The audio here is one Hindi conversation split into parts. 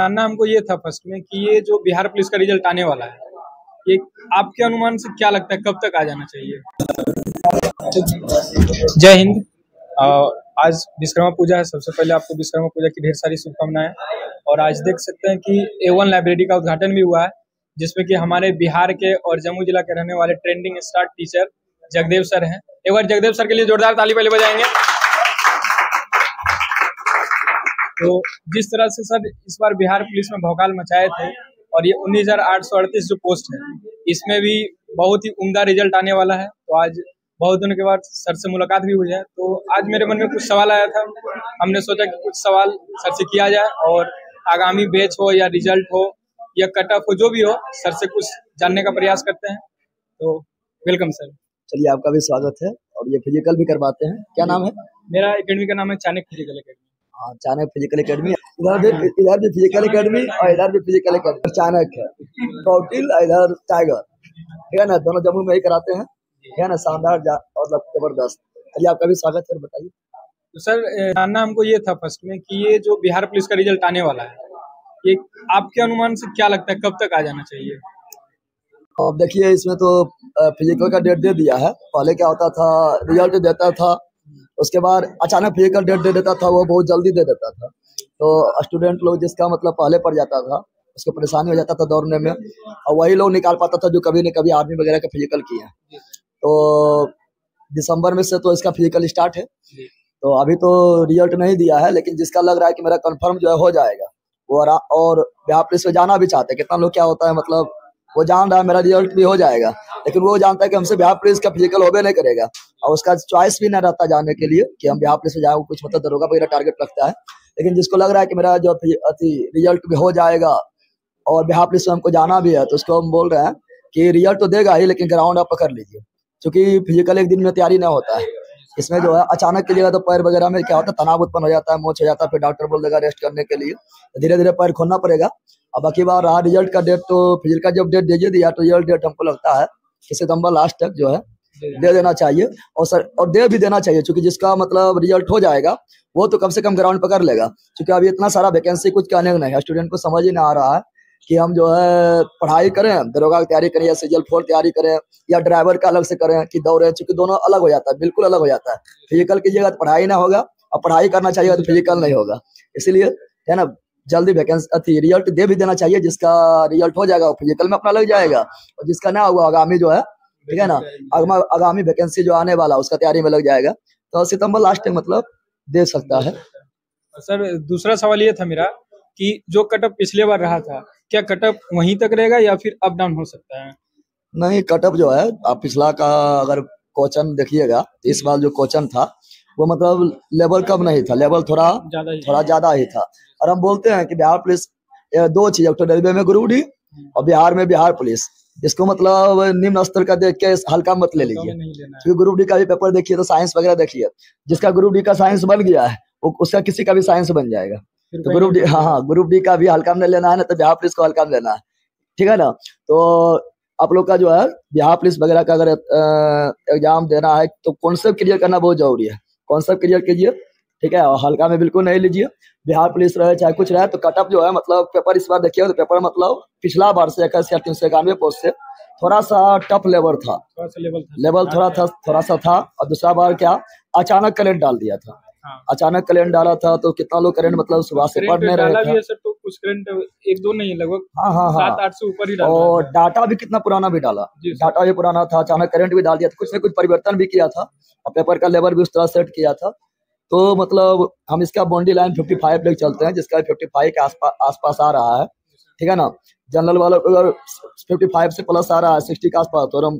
जानना हमको ये था फर्स्ट में कि ये जो बिहार पुलिस का रिजल्ट आने वाला है, ये आपके अनुमान से क्या लगता है कब तक आ जाना चाहिए? जय हिंद। आज विश्वकर्मा पूजा है। सबसे पहले आपको विश्वकर्मा पूजा की ढेर सारी शुभकामनाएं। और आज देख सकते हैं कि A1 लाइब्रेरी का उद्घाटन भी हुआ है, जिसमें कि हमारे बिहार के और जम्मू जिला के रहने वाले trending star teacher Jagdev sir हैं। एक बार जगदेव सर के लिए जोरदार ताली पहले बजाएंगे। तो जिस तरह से सर इस बार बिहार पुलिस में भौकाल मचाए थे और ये 19,838 जो पोस्ट है, इसमें भी बहुत ही उम्दा रिजल्ट आने वाला है। तो आज बहुत दिनों के बाद सर से मुलाकात भी हुई है, तो आज मेरे मन में कुछ सवाल आया था। हमने सोचा कि कुछ सवाल सर से किया जाए और आगामी बैच हो या रिजल्ट हो या कट ऑफ हो, जो भी हो, सर से कुछ जानने का प्रयास करते हैं। तो वेलकम सर। चलिए, आपका भी स्वागत है। और ये फिजिकल भी करवाते हैं, क्या नाम है? मेरा एकेडमी का नाम है चाणक्य फिजिकल एकेडमी। हाँ, चाणक्य फिजिकल एकेडमी। इधर भी फिजिकल एकेडमी और इधर भी फिजिकल एकेडमी। चाणक्य है, कौटिल, इधर टाइगर, ठीक है ना। दोनों जम्मू में ही कराते हैं, ठीक है ना। शानदार और जबरदस्त। चलिए, आपका भी स्वागत है, बताइए। तो सर जानना हमको ये था फर्स्ट में कि ये जो बिहार पुलिस का रिजल्ट आने वाला है, ये आपके अनुमान से क्या लगता है कब तक आ जाना चाहिए? अब देखिए, इसमें तो फिजिकल का डेट दे दिया है। पहले क्या होता था, रिजल्ट देता था, उसके बाद अचानक फिजिकल डेट दे देता था, वो बहुत जल्दी दे देता था। तो स्टूडेंट लोग जिसका मतलब पहले पड़ जाता था, उसको परेशानी हो जाता था दौड़ने में, और वही लोग निकाल पाता था जो कभी न कभी आर्मी वगैरह का फिजिकल किया। तो दिसंबर में से तो इसका फिजिकल स्टार्ट है। तो अभी तो रिजल्ट नहीं दिया है, लेकिन जिसका लग रहा है कि मेरा कंफर्म जो है हो जाएगा, वो और बिहार पुलिस में जाना भी चाहते हैं। कितना लोग क्या होता है, मतलब वो जान रहा है मेरा रिजल्ट भी हो जाएगा, लेकिन वो जानता है कि हमसे बिहार पुलिस का फिजिकल होबे नहीं करेगा, और उसका चॉइस भी नहीं रहता जाने के लिए कि हम बिहार पुलिस में जाए। कुछ मतलब दरोगा वगैरह टारगेट रखता है। लेकिन जिसको लग रहा है कि मेरा जो रिजल्ट भी हो जाएगा और बिहार पुलिस में हमको जाना भी है, तो उसको हम बोल रहे हैं कि रिजल्ट तो देगा ही, लेकिन ग्राउंड आप पकड़ लीजिए, क्योंकि फिजिकल एक दिन में तैयारी नहीं होता है। इसमें जो है अचानक के लिए तो पैर वगैरह में क्या होता है, तनाव उत्पन्न हो जाता है, मोच हो जाता है, फिर डॉक्टर बोल देगा रेस्ट करने के लिए, धीरे धीरे पैर खोलना पड़ेगा। अब बाकी बार रहा रिजल्ट का डेट, तो फिजिकल का जब डेट दीजिए दिया, तो रिजल्ट डेट हमको लगता है कि सितंबर लास्ट तक जो है दे देना चाहिए। और सर और दे भी देना चाहिए, क्योंकि जिसका मतलब रिजल्ट हो जाएगा वो तो कम से कम ग्राउंड पकड़ लेगा। क्योंकि अभी इतना सारा वैकेंसी कुछ कहने नहीं है, स्टूडेंट को समझ ही नहीं आ रहा है कि हम जो है पढ़ाई करें, दरोगा की तैयारी करें, या सीजल 4 तैयारी करें, या ड्राइवर का अलग से करें कि दौड़े, क्योंकि दोनों अलग हो जाता है, बिल्कुल अलग हो जाता है। फिजिकल कीजिएगा तो पढ़ाई ना होगा, और पढ़ाई करना चाहिए तो फिजिकल नहीं होगा। इसीलिए है ना, जल्दी वैकेंसी रिजल्ट दे भी देना चाहिए। जिसका रिजल्ट हो जाएगा वो फिजिकल में अपना लग जाएगा, और जिसका ना होगा आगामी जो है, ठीक है ना, आगामी वैकेंसी जो आने वाला उसका तैयारी में लग जाएगा। तो सितंबर लास्ट तक मतलब दे सकता है। सर दूसरा सवाल ये था मेरा कि जो कटअप पिछले बार रहा था, क्या कटअप वहीं तक रहेगा या फिर अप डाउन हो सकता है? नहीं, कटअप जो है, आप पिछला का अगर क्वेश्चन देखिएगा, इस बार जो क्वेश्चन था वो मतलब लेवल कम नहीं था, लेवल थोड़ा ज्यादा ही था। और हम बोलते हैं कि बिहार पुलिस दो चीज, एक तो रेलवे में ग्रुप डी और बिहार में बिहार पुलिस, इसको मतलब निम्न स्तर का देख के हल्का मत ले लीजिए। क्योंकि ग्रुप डी का भी पेपर देखिए तो साइंस वगैरह देखिए, जिसका ग्रुप डी का साइंस बन गया है वो उसका किसी का भी साइंस बन जाएगा। तो ग्रुप डी, हाँ, ग्रुप डी का भी हल्का में लेना है ना, तो बिहार पुलिस को हल्का में लेना है, ठीक है ना। तो आप लोग का जो है बिहार पुलिस वगैरह का अगर एग्जाम देना है तो कॉन्सेप्ट क्लियर करना बहुत जरूरी है। कॉन्सेप्ट क्लियर कीजिए, ठीक है, और हल्का में बिल्कुल नहीं लीजिए। बिहार पुलिस रहे चाहे कुछ रहे, तो कटअप जो है मतलब पेपर इस बार देखिए तो पेपर मतलब पिछला बार से 81,391 पोस्ट से थोड़ा सा टफ लेवल था, लेवल थोड़ा सा था। और दूसरा बार क्या, अचानक करंट डाल दिया था। अचानक करंट डाला था, तो कितना लोग करंट मतलब सुबह से पढ़ नहीं रहे थे। सर तो कुछ करंट 1-2 नहीं, लगभग हाँ 7-8 से ऊपर ही डाला। और डाटा भी कितना पुराना भी डाला, डाटा भी पुराना था, अचानक करंट भी डाल दिया था, कुछ न कुछ परिवर्तन भी किया था, और पेपर का लेवल भी उस तरह सेट किया था। तो मतलब हम इसका बाउंड्री लाइन 55 लेके चलते हैं, जिसका 55 के आसपास आ रहा है, ठीक है ना। जनरल वाला अगर 55 से प्लस आ रहा है 60 के आसपास, तो हम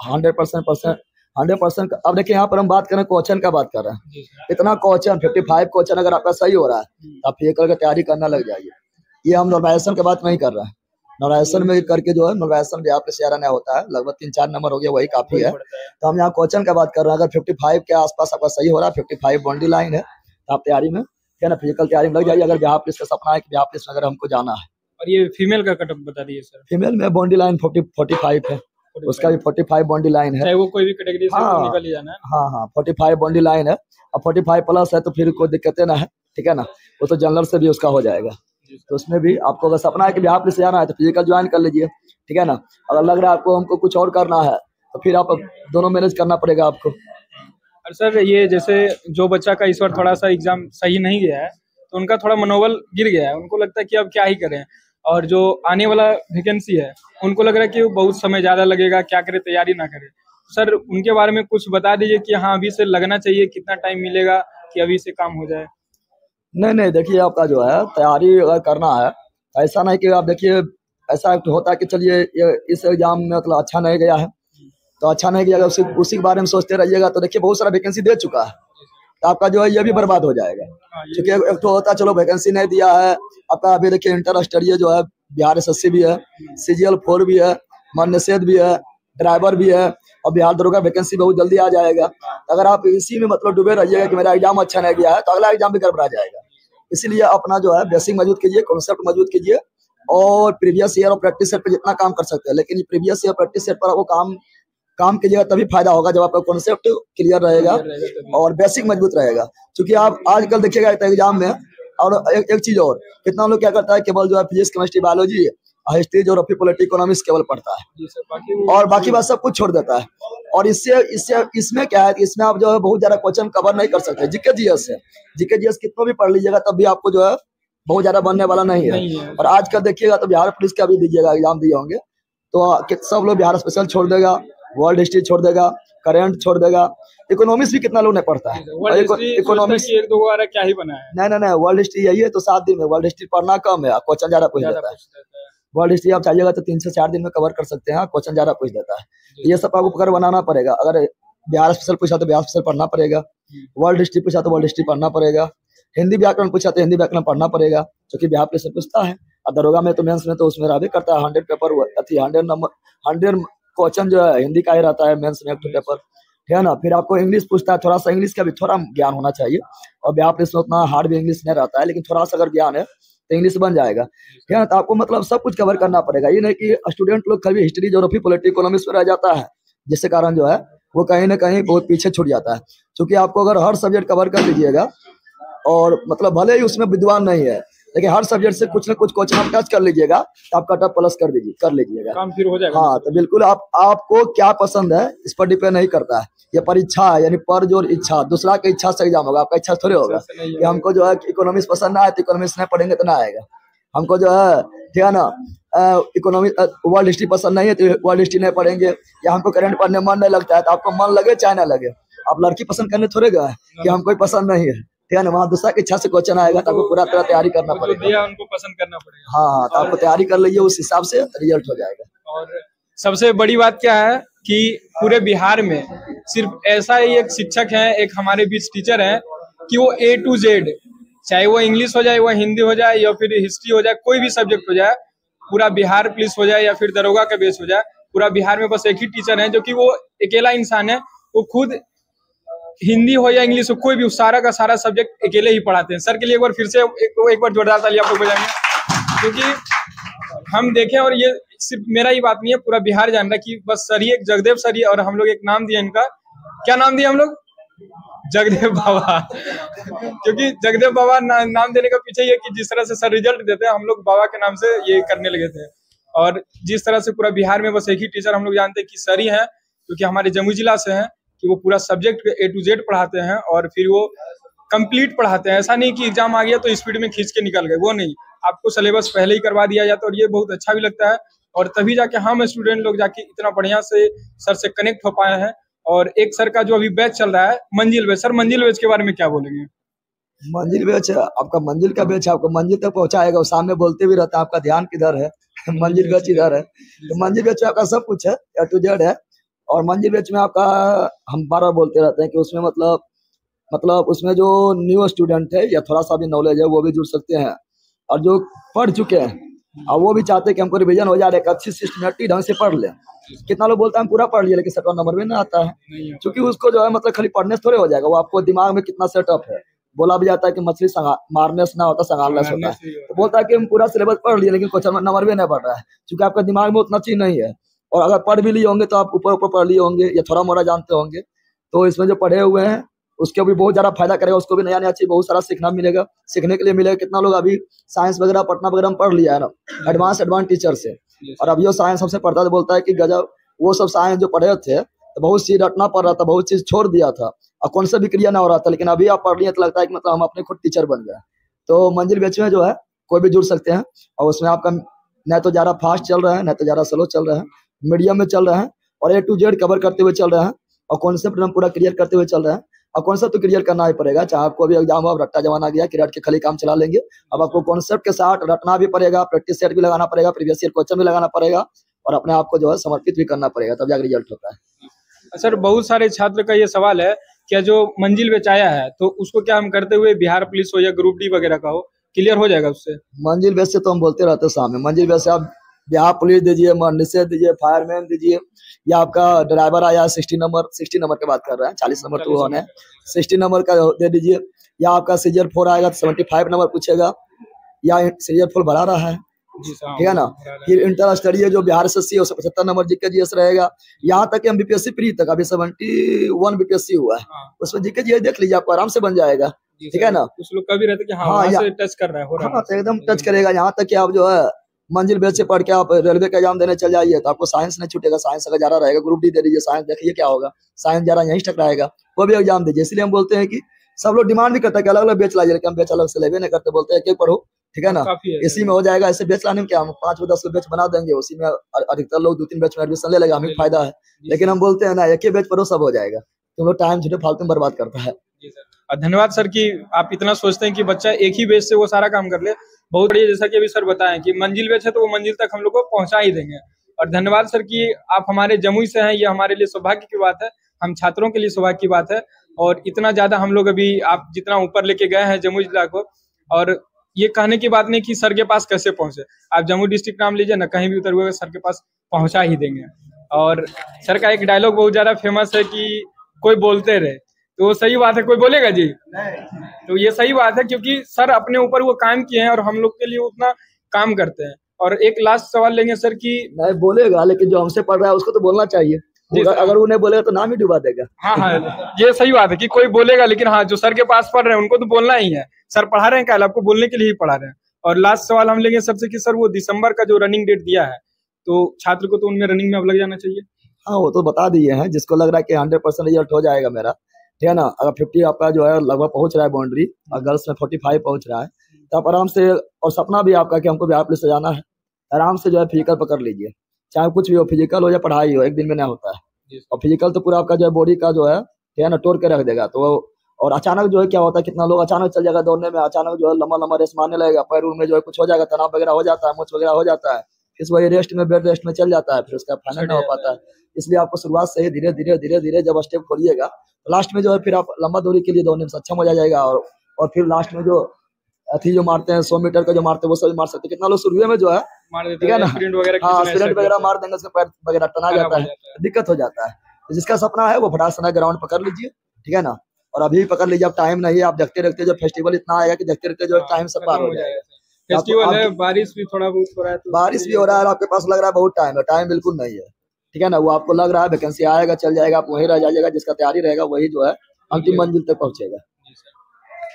100%। अब देखिए यहाँ पर हम बात करें क्वेश्चन का, बात कर रहे हैं इतना क्वेश्चन 55 क्वेश्चन अगर आपका सही हो रहा है तो आप फिजिकल की तैयारी करना लग जाइए। ये हम नॉर्मलाइजेशन की बात नहीं कर रहे हैं, नॉर्मलाइजेशन में करके जो है, नॉर्मलाइजेशन भी आपके सियारा नहीं होता है, लगभग 3-4 नंबर हो गया, वही काफी है। तो हम यहाँ क्वेश्चन का बात कर रहे हैं। अगर 55 के आसपास आपका सही हो रहा है, 55 बाउंड्री लाइन है, तो आप तैयारी में, क्या ना, फिजिकल तैयारी में लग जाइए। अगर बिहार पुलिस का सपना है कि बिहार पुलिस में अगर हमको जाना है। और ये फीमेल का कटअप बता दीजिए सर। फीमेल में बाउंड्री लाइन 45 है, उसका भी 45 बाउंड्री लाइन है, चाहे वो कोई भी कैटेगरी से निकल ही जाना है। हाँ 45 बाउंड्री लाइन है, और 45 प्लस है तो फिर कोई दिक्कत ना है, ठीक है ना। वो तो जनरल से भी उसका हो जाएगा। तो उसमें भी आपको अगर सपना है कि बिहार पुलिस जाना है तो फिजिकल ज्वाइन कर लीजिए, ठीक है ना। अगर लग रहा है आपको हमको कुछ और करना है तो फिर आप दोनों मैनेज करना पड़ेगा आपको। और सर ये जैसे जो बच्चा का इस बार थोड़ा सा एग्जाम सही नहीं गया है तो उनका थोड़ा मनोबल गिर गया है, उनको लगता है कि अब क्या ही करें, और जो आने वाला वैकेंसी है उनको लग रहा है कि बहुत समय ज्यादा लगेगा, क्या करें, तैयारी ना करें। सर उनके बारे में कुछ बता दीजिए कि हाँ अभी से लगना चाहिए, कितना टाइम मिलेगा कि अभी से काम हो जाए। नहीं नहीं, देखिए आपका जो है तैयारी अगर करना है, ऐसा नहीं कि आप देखिए ऐसा होता है कि चलिए ये इस एग्जाम में मतलब अच्छा नहीं गया है तो अच्छा नहीं गया, अगर उसी के बारे में सोचते रहिएगा तो देखिए बहुत सारा वैकेंसी दे चुका है, तो आपका जो है ये भी बर्बाद हो जाएगा। क्योंकि एक तो होता है चलो वैकेंसी नहीं दिया है आपका, अभी देखिए इंटर स्टडीज जो है बिहार SSC भी है, CGL 4 भी है, मनसेद भी है, ड्राइवर भी है, और बिहार दरोगा वैकेंसी बहुत जल्दी आ जाएगा। अगर आप इसी में मतलब डूबे रहिएगा कि मेरा एग्जाम अच्छा नहीं गया है तो अगला एग्जाम भी गड़बड़ा जाएगा। इसीलिए अपना जो है बेसिक मजबूत कीजिए, कॉन्सेप्ट मजबूत कीजिए, और प्रीवियस ईयर और प्रैक्टिस सेट पर जितना काम कर सकते हैं, लेकिन प्रीवियस ईयर प्रैक्टिस सेट पर आपको काम कीजिएगा तभी फायदा होगा जब आपका कॉन्सेप्ट क्लियर रहेगा और बेसिक मजबूत रहेगा। क्योंकि आप आजकल देखिएगा एग्जाम में, और एक चीज और, कितना लोग क्या करता है केवल जो है physics, chemistry, biology, history, geography, polity, economics केवल पढ़ता है और बाकी बात सब कुछ छोड़ देता है। और इसमें क्या है, इसमें आप जो है बहुत ज्यादा क्वेश्चन कवर नहीं कर सकते। जीके जीएस है, जीके जीएस कितना भी पढ़ लीजिएगा तब भी आपको जो है बहुत ज्यादा बनने वाला नहीं है। और आजकल देखिएगा तो बिहार पुलिस का भी दीजिएगा, एग्जाम दिए होंगे तो सब लोग बिहार स्पेशल छोड़ देगा, वर्ल्ड हिस्ट्री छोड़ देगा, करेंट छोड़ देगा, इकोनॉमिक्स भी कितना लोग नहीं पढ़ता है। इकोनॉमिक्स एक दो बार क्या ही बना है। नहीं, वर्ल्ड हिस्ट्री यही है तो 7 दिन में वर्ल्ड हिस्ट्री पढ़ना कम है, क्वेश्चन ज्यादा पूछ देता है। वर्ल्ड हिस्ट्री आप चाहिएगा तो 3 से 4 दिन में कवर कर सकते हैं, क्वेश्चन ज्यादा पूछ देता है। ये सब आपको पकड़ बनाना पड़ेगा। अगर बिहार स्पेशल पूछा तो बिहार स्पेशल पढ़ना पड़ेगा, वर्ल्ड हिस्ट्री पूछा तो वर्ल्ड हिस्ट्री पढ़ना पड़ेगा, हिंदी व्याकरण पूछा तो हिंदी व्याकरण पढ़ना पड़ेगा, क्योंकि बिहार पुलिस से पूछता है। और दरोगा में तो मेंस में तो उसमें भी करता है 100 पेपर, 100 क्वेश्चन जो है हिंदी का ही रहता है मेंस में, एक पेपर, ठीक है ना। फिर आपको इंग्लिश पूछता है, थोड़ा सा इंग्लिश का भी थोड़ा ज्ञान होना चाहिए, और बिहार पुलिस में उतना हार्ड भी इंग्लिश नहीं रहता है, लेकिन थोड़ा सा अगर ज्ञान है तो इंग्लिश बन जाएगा, ठीक है ना। तो आपको मतलब सब कुछ कवर करना पड़ेगा। ये नहीं कि स्टूडेंट लोग कभी हिस्ट्री, ज्योग्राफी, पॉलिटी, इकोनॉमिक्स में रह जाता है, जिसके कारण जो है वो कहीं ना कहीं बहुत पीछे छूट जाता है। क्योंकि आपको अगर हर सब्जेक्ट कवर कर लीजिएगा, और मतलब भले ही उसमें विद्वान नहीं है, लेकिन हर सब्जेक्ट से कुछ ना कुछ क्वेश्चन आप टच कर लीजिएगा तो आप कट ऑफ प्लस कर लीजिएगा, काम फिर हो जाएगा। हाँ, तो बिल्कुल आपको क्या पसंद है इस पर डिपेंड नहीं करता है। ये परीक्षा है, यानी पर जोर इच्छा, दूसरा की इच्छा से एग्जाम होगा, आपका इच्छा थोड़े होगा कि हमको जो है इकोनॉमिक्स पसंद ना आए तो इकोनॉमिक्स नहीं पढ़ेंगे तो ना आएगा। हमको जो है, ठीक है ना, वर्ल्ड हिस्ट्री पसंद नहीं है तो वर्ल्ड हिस्ट्री नहीं पढ़ेंगे, या हमको करंट पढ़ने मन नहीं लगता है तो आपको मन लगे चाहे ना लगे, आप लड़की पसंद करने थोड़े गए कि हमको पसंद नहीं है, ठीक है ना। वहाँ दूसरा की इच्छा से क्वेश्चन आएगा तो आपको पूरा तरह तैयारी करना पड़ेगा, उनको पसंद करना पड़ेगा। हाँ, तो आपको तैयारी कर लीजिए, उस हिसाब से रिजल्ट हो जाएगा। और सबसे बड़ी बात क्या है कि पूरे बिहार में सिर्फ ऐसा ही एक शिक्षक है, एक हमारे बीच टीचर है कि वो A to Z, चाहे वो इंग्लिश हो जाए, वो हिंदी हो जाए, या फिर हिस्ट्री हो जाए, कोई भी सब्जेक्ट हो जाए, पूरा बिहार पुलिस हो जाए या फिर दरोगा का बेस हो जाए, पूरा बिहार में बस एक ही टीचर है जो कि वो अकेला इंसान है। वो खुद हिंदी हो या इंग्लिश हो, कोई भी सारा का सारा सब्जेक्ट अकेले ही पढ़ाते हैं। सर के लिए एक बार फिर से एक बार जोरदार ताली आप लोग बजाएंगे, क्योंकि हम देखें, और ये सिर्फ मेरा ही बात नहीं है, पूरा बिहार जान रहा है कि बस सर ही एक जगदेव सर ही, और हम लोग एक नाम दिया इनका, क्या नाम दिया हम लोग, जगदेव बाबा। क्योंकि जगदेव बाबा नाम देने का पीछे ये कि जिस तरह से सर रिजल्ट देते हैं, हम लोग बाबा के नाम से ये करने लगे थे। और जिस तरह से पूरा बिहार में बस एक ही टीचर हम लोग जानते हैं कि सर ही है, क्योंकि हमारे जमुई जिला से हैं, कि वो पूरा सब्जेक्ट A to Z पढ़ाते हैं और फिर वो कंप्लीट पढ़ाते हैं। ऐसा नहीं कि एग्जाम आ गया तो स्पीड में खींच के निकल गए, वो नहीं, आपको सिलेबस पहले ही करवा दिया जाता है, और ये बहुत अच्छा भी लगता है। और तभी जाके हम स्टूडेंट लोग जाके इतना बढ़िया से सर से कनेक्ट हो पाए हैं। और एक सर का जो अभी बैच चल रहा है मंजिल बैच, सर मंजिल बैच के बारे में क्या बोलेंगे? मंजिल बैच आपका, मंजिल का बैच आपको मंजिल तक पहुंचाएगा, वो सामने बोलते भी रहता है आपका ध्यान किधर है, मंजिल बैच इधर है। तो मंजिल बैच में आपका सब कुछ है, A to Z है। और मंजिल बैच में आपका, हम बार बार बोलते रहते हैं कि उसमें मतलब उसमें जो न्यू स्टूडेंट है या थोड़ा सा भी नॉलेज है वो भी जुड़ सकते हैं, और जो पढ़ चुके हैं और वो भी चाहते हैं कि हमको रिवीजन हो जाए, एक अच्छी सिस्टमेटिक ढंग से पढ़ ले। कितना लोग बोलता है हम पूरा पढ़ लिए, लेकिन सेट नंबर में ना आता है, क्योंकि उसको जो है मतलब खाली पढ़ने से थोड़े हो जाएगा, वो आपको दिमाग में कितना सेटअप है। बोला भी जाता है कि मछली मारने से ना होता, संगालने से होता है। तो बोलता है कि हम पूरा सिलेबस पढ़ लिए लेकिन क्वेश्चन नंबर भी नहीं पढ़ रहा है, क्योंकि आपका दिमाग में उतना चीज नहीं है। और अगर पढ़ भी लिए होंगे तो आप ऊपर ऊपर पढ़ लिए होंगे या थोड़ा मोड़ा जानते होंगे। तो इसमें जो पढ़े हुए हैं उसको भी बहुत ज्यादा फायदा करेगा, उसको भी नया नया चीज बहुत सारा सीखना मिलेगा, सीखने के लिए मिलेगा। कितना लोग अभी साइंस वगैरह पटना वगैरह में पढ़ लिया है ना, एडवांस टीचर से, और अभी वो साइंस हमसे पढ़ता था, बोलता है कि गजब वो सब साइंस जो पढ़े थे तो बहुत चीज रटना पड़ रहा था, बहुत चीज छोड़ दिया था और कौन सा भी क्रिया ना हो रहा था, लेकिन अभी आप पढ़ लिए तो लगता है कि मतलब हम अपने खुद टीचर बन गए। तो मंजिल बैच में जो है कोई भी जुड़ सकते हैं, और उसमें आपका न तो ज्यादा फास्ट चल रहा है न तो ज्यादा स्लो चल रहा है, मीडियम में चल रहा है, और A to Z कवर करते हुए चल रहा है, और कॉन्सेप्ट हम पूरा क्लियर करते हुए चल रहा है। और कॉन्सेप्ट तो क्लियर करना ही पड़ेगा, चाहे आपको अभी एग्जाम हो, अब रट्टा जमाना गया कि रट के खाली काम चला लेंगे। अब आपको कॉन्सेप्ट के साथ रटना भी पड़ेगा, प्रैक्टिस सेट भी लगाना पड़ेगा, प्रीवियस ईयर क्वेश्चन भी लगाना पड़ेगा, और अपने आप को जो है समर्पित भी करना पड़ेगा, तब जाकर रिजल्ट होता है। सर बहुत सारे छात्र का ये सवाल है, क्या जो मंजिल बैच आया है तो उसको क्या हम करते हुए बिहार पुलिस हो या ग्रुप डी वगैरह का हो, क्लियर हो जाएगा उससे? मंजिल बैच से तो हम बोलते रहते हैं सामने, मंजिल बैच से आप बिहार पुलिस दीजिए, महंदिस दीजिए, फायरमैन दीजिए, या आपका ड्राइवर आया 60 नंबर की बात कर रहे हैं, 40 नंबर तो वो है, 60 नंबर का दे दीजिए, या आपका सीजर 4 आएगा तो 75 नंबर पूछेगा, या सीजर 4 बढ़ा रहा है, ठीक है ना। फिर इंटर स्टडी जो बिहार SSC है उसमें 75 नंबर जीके जीएस रहेगा। यहाँ तक कि हम BPSC प्री तक अभी 71 BPSC हुआ है, उसमें जीके जीएस देख लीजिए, आपको आराम से बन जाएगा, ठीक है ना। कुछ लोग का भी रहता है कि हाँ से टच कर रहा है, हो रहा है, हाँ, तो एकदम टच करेगा। यहाँ तक कि आप जो है मंजिल बैच से पढ़ के आप रेलवे का एग्जाम देने चल जाइए तो आपको साइंस नहीं छूटेगा, साइंस अगर ज्यादा रहेगा, ग्रुप डी दे दीजिए, साइंस देखिए क्या होगा, साइंस ज्यादा यहीं टकराएगा, वो भी एग्जाम दीजिए। इसलिए हम बोलते हैं कि सब लोग डिमांड भी करते हैं कि अलग अलग बैच लाइए, लेकिन हम बैच अलग से लेवे नहीं करते, बोलते हैं एक पढ़ो, ठीक है ना, इसी में हो जाएगा। ऐसे बैच लाने में क्या, हम 5-10 बैच बना देंगे, उसी में अधिकतर लोग 2-3 बैच में एडमिशन ले लेगा, हमें फायदा है। लेकिन हम बोलते हैं ना, एक ही बैच पढ़ो सब हो जाएगा, तुम लोग टाइम झूठे फालतू में बर्बाद करता है। धन्यवाद सर कि आप इतना सोचते हैं कि बच्चा एक ही बेस से वो सारा काम कर ले, बहुत बढ़िया। जैसा कि अभी सर बताएं कि मंजिल बेच है तो वो मंजिल तक हम लोग को पहुंचा ही देंगे। और धन्यवाद सर कि आप हमारे जमुई से हैं, ये हमारे लिए सौभाग्य की बात है, हम छात्रों के लिए सौभाग्य की बात है। और इतना ज्यादा हम लोग अभी आप जितना ऊपर लेके गए हैं जमुई जिला को, और ये कहने की बात नहीं कि सर के पास कैसे पहुंचे, आप जमुई डिस्ट्रिक्ट नाम लीजिए ना, कहीं भी उतर हुए सर के पास पहुंचा ही देंगे। और सर का एक डायलॉग बहुत ज्यादा फेमस है कि कोई बोलते रहे, तो सही बात है, कोई बोलेगा जी? तो ये सही बात है, क्योंकि सर अपने ऊपर वो काम किए हैं और हम लोग के लिए उतना काम करते हैं। और एक लास्ट सवाल लेंगे सर कि नहीं बोलेगा, लेकिन जो हमसे पढ़ रहा है उसको तो बोलना चाहिए, अगर उन्हें बोलेगा तो नाम ही डुबा देगा। हाँ, ये सही बात है कि कोई बोलेगा, लेकिन हाँ जो सर के पास पढ़ रहे हैं उनको तो बोलना ही है, सर पढ़ा रहे हैं क्या, आपको बोलने के लिए ही पढ़ा रहे हैं। और लास्ट सवाल हम लेंगे सबसे कि सर वो दिसंबर का जो रनिंग डेट दिया है, तो छात्र को तो उनमें रनिंग में अब लग जाना चाहिए। हाँ, वो तो बता दिए हैं, जिसको लग रहा है कि 100% रिजल्ट हो जाएगा मेरा, ठीक है ना, अगर 50 आपका जो है लगभग पहुंच रहा है बाउंड्री, और गर्ल्स में 45 पहुंच रहा है, तो आप आराम से, और सपना भी आपका कि हमको बिहार पुलिस से जाना है, आराम से जो है फिजिकल पकड़ लीजिए, चाहे कुछ भी हो, फिजिकल हो या पढ़ाई हो, एक दिन में नहीं होता है। और फिजिकल तो पूरा आपका जो है बॉडी का जो है ना तोड़ के रख देगा। तो और अचानक जो है क्या होता है, कितना लोग अचानक चल जाएगा दौड़ने में, अचानक जो है लंबा लंबा रेस मारने लगेगा, पैर में जो है कुछ हो जाएगा, तनाव वगैरह हो जाता है, मोच वगैरह हो जाता है, फिर वही रेस्ट में, बेड रेस्ट में चल जाता है, फिर उसका फाइनल ना हो पाता है। इसलिए आपको शुरुआत से ही धीरे धीरे जब स्टेप खोलिएगा, लास्ट में जो है फिर आप लंबा दूरी के लिए दौड़ने में सक्षम हो जाएगा। और फिर लास्ट में जो अथी जो मारते हैं 100 मीटर का जो मारते हैं वो सभी मार सकते हैं। कितना लोग शुरू में जो है ठीक है ना, हाँ स्प्रिंट वगैरह मार देंगे, उसका पैर वगैरह तना जाता है, दिक्कत हो जाता है। तो जिसका सपना है वो फटाक से ग्राउंड पकड़ लीजिए, ठीक है ना, और अभी पकड़ लीजिए, अब टाइम नहीं है, आप देखते रखते जो फेस्टिवल इतना आएगा कि देखते रखते जो टाइम सब पार हो जाएगा। फेस्टिवल है, बारिश भी थोड़ा बहुत हो रहा है, बारिश भी हो रहा है, आपके पास लग रहा है बहुत टाइम है, टाइम बिल्कुल नहीं है, ठीक है ना, वो आपको लग रहा है वैकेंसी आएगा चल जाएगा, आप वहीं रह जाइएगा, जिसका तैयारी रहेगा वही जो है अंतिम मंजिल तक पहुंचेगा।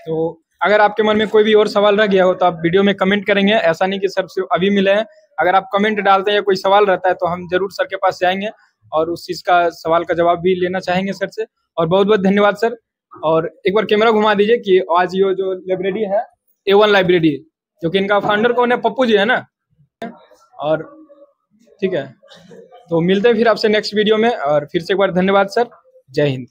तो अगर आपके मन में कोई भी और सवाल रह गया हो तो आप वीडियो में कमेंट करेंगे, ऐसा नहीं कि सर सिर्फ अभी मिले हैं, अगर आप कमेंट डालते हैं या कोई सवाल रहता है तो हम जरूर सर के पास जाएंगे और उस चीज का सवाल का जवाब भी लेना चाहेंगे सर से। और बहुत बहुत धन्यवाद सर। और एक बार कैमरा घुमा दीजिए कि आज ये जो लाइब्रेरी है A1 लाइब्रेरी, जो कि इनका फाउंडर कौन है, पप्पू जी है ना। और ठीक है, तो मिलते हैं फिर आपसे नेक्स्ट वीडियो में, और फिर से एक बार धन्यवाद सर, जय हिंद।